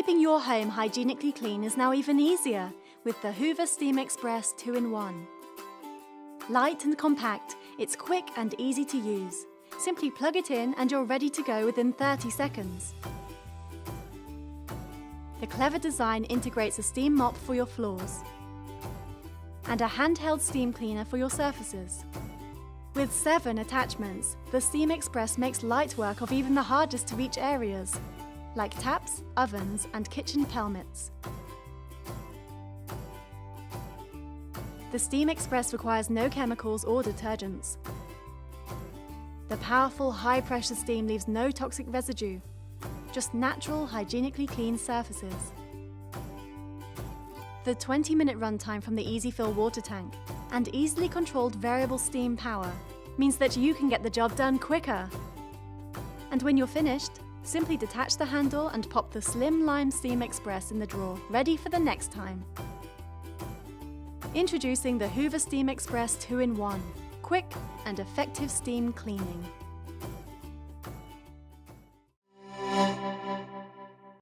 Keeping your home hygienically clean is now even easier with the Hoover Steam Express 2-in-1. Light and compact, it's quick and easy to use. Simply plug it in and you're ready to go within 30 seconds. The clever design integrates a steam mop for your floors and a handheld steam cleaner for your surfaces. With 7 attachments, the Steam Express makes light work of even the hardest to reach areas, like taps, ovens and kitchen pelmets. The Steam Express requires no chemicals or detergents. The powerful high-pressure steam leaves no toxic residue, just natural, hygienically clean surfaces. The 20-minute runtime from the easy-fill water tank and easily controlled variable steam power means that you can get the job done quicker. And when you're finished, simply detach the handle and pop the slim line Steam Express in the drawer, ready for the next time. Introducing the Hoover Steam Express 2-in-1, quick and effective steam cleaning.